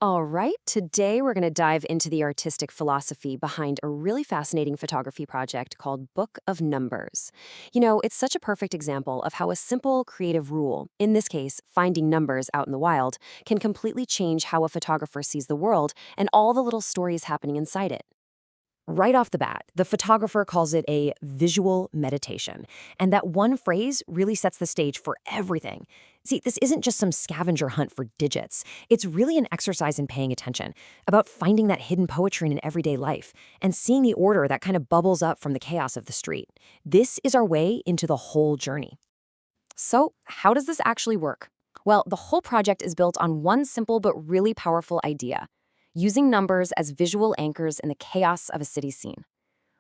All right, today we're going to dive into the artistic philosophy behind a really fascinating photography project called Book of Numbers. It's such a perfect example of how a simple creative rule, in this case, finding numbers out in the wild, can completely change how a photographer sees the world and all the little stories happening inside it. Right off the bat, the photographer calls it a visual meditation. And that one phrase really sets the stage for everything. See, this isn't just some scavenger hunt for digits. It's really an exercise in paying attention, about finding that hidden poetry in everyday life, and seeing the order that kind of bubbles up from the chaos of the street. This is our way into the whole journey. So, how does this actually work? Well, the whole project is built on one simple but really powerful idea: using numbers as visual anchors in the chaos of a city scene.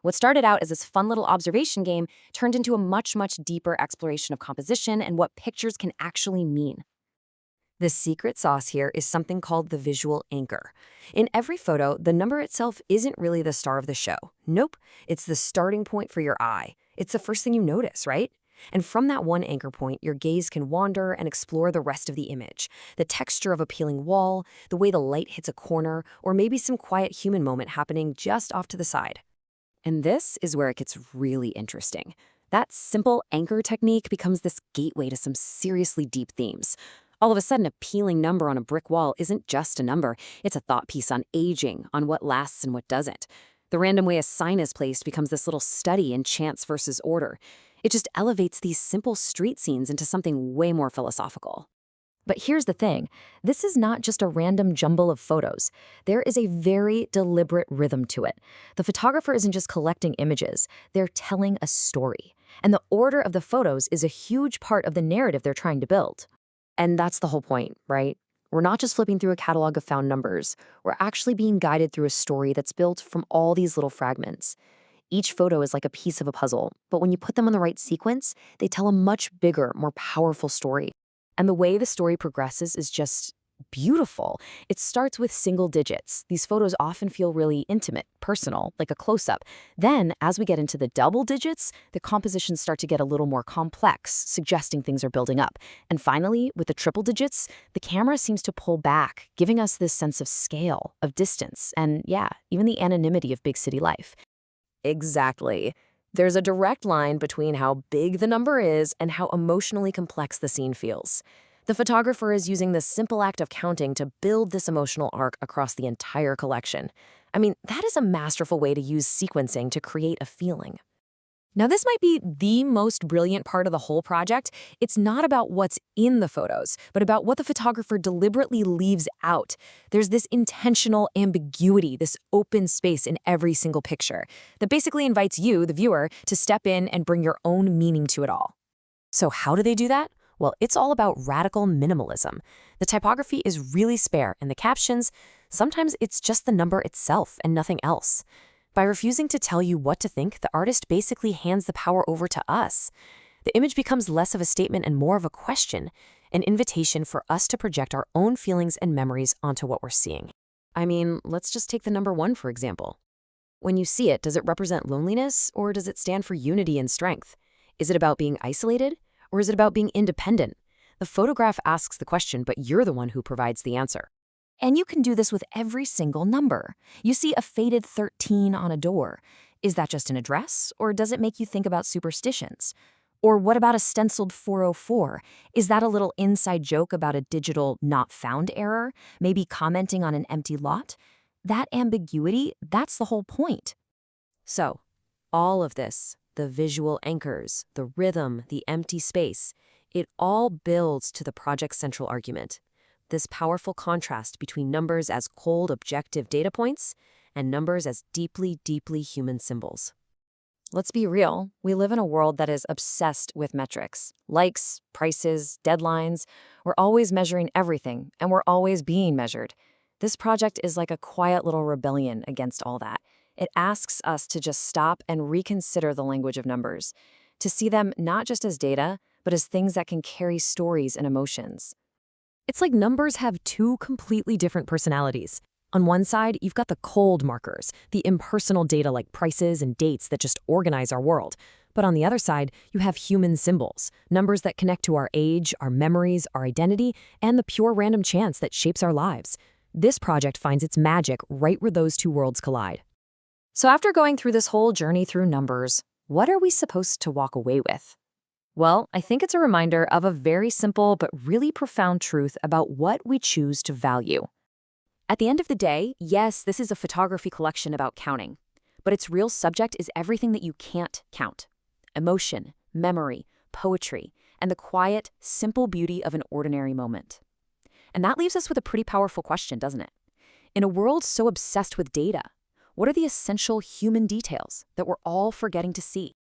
What started out as this fun little observation game turned into a much, much deeper exploration of composition and what pictures can actually mean. The secret sauce here is something called the visual anchor. In every photo, the number itself isn't really the star of the show. Nope, it's the starting point for your eye. It's the first thing you notice, right? And from that one anchor point, your gaze can wander and explore the rest of the image. The texture of a peeling wall, the way the light hits a corner, or maybe some quiet human moment happening just off to the side. And this is where it gets really interesting. That simple anchor technique becomes this gateway to some seriously deep themes. All of a sudden, a peeling number on a brick wall isn't just a number. It's a thought piece on aging, on what lasts and what doesn't. The random way a sign is placed becomes this little study in chance versus order. It just elevates these simple street scenes into something way more philosophical. But here's the thing. This is not just a random jumble of photos. There is a very deliberate rhythm to it. The photographer isn't just collecting images. They're telling a story. And the order of the photos is a huge part of the narrative they're trying to build. And that's the whole point, right? We're not just flipping through a catalog of found numbers. We're actually being guided through a story that's built from all these little fragments. Each photo is like a piece of a puzzle, but when you put them in the right sequence, they tell a much bigger, more powerful story. And the way the story progresses is just beautiful. It starts with single digits. These photos often feel really intimate, personal, like a close-up. Then, as we get into the double digits, the compositions start to get a little more complex, suggesting things are building up. And finally, with the triple digits, the camera seems to pull back, giving us this sense of scale, of distance, and yeah, even the anonymity of big city life. Exactly. There's a direct line between how big the number is and how emotionally complex the scene feels. The photographer is using the simple act of counting to build this emotional arc across the entire collection. I mean, that is a masterful way to use sequencing to create a feeling. Now, this might be the most brilliant part of the whole project. It's not about what's in the photos, but about what the photographer deliberately leaves out. There's this intentional ambiguity, this open space in every single picture that basically invites you, the viewer, to step in and bring your own meaning to it all. So how do they do that? Well, it's all about radical minimalism. The typography is really spare, and the captions, sometimes it's just the number itself and nothing else. By refusing to tell you what to think, the artist basically hands the power over to us. The image becomes less of a statement and more of a question, an invitation for us to project our own feelings and memories onto what we're seeing. I mean, let's just take the number 1, for example. When you see it, does it represent loneliness, or does it stand for unity and strength? Is it about being isolated, or is it about being independent? The photograph asks the question, but you're the one who provides the answer. And you can do this with every single number. You see a faded 13 on a door. Is that just an address, or does it make you think about superstitions? Or what about a stenciled 404? Is that a little inside joke about a digital not found error? Maybe commenting on an empty lot? That ambiguity, that's the whole point. So, all of this, the visual anchors, the rhythm, the empty space, it all builds to the project's central argument. This powerful contrast between numbers as cold, objective data points and numbers as deeply, deeply human symbols. Let's be real. We live in a world that is obsessed with metrics. Likes, prices, deadlines. We're always measuring everything, and we're always being measured. This project is like a quiet little rebellion against all that. It asks us to just stop and reconsider the language of numbers, to see them not just as data, but as things that can carry stories and emotions. It's like numbers have two completely different personalities. On one side, you've got the cold markers, the impersonal data like prices and dates that just organize our world. But on the other side, you have human symbols, numbers that connect to our age, our memories, our identity, and the pure random chance that shapes our lives. This project finds its magic right where those two worlds collide. So after going through this whole journey through numbers, what are we supposed to walk away with? Well, I think it's a reminder of a very simple but really profound truth about what we choose to value. At the end of the day, yes, this is a photography collection about counting, but its real subject is everything that you can't count: emotion, memory, poetry, and the quiet, simple beauty of an ordinary moment. And that leaves us with a pretty powerful question, doesn't it? In a world so obsessed with data, what are the essential human details that we're all forgetting to see?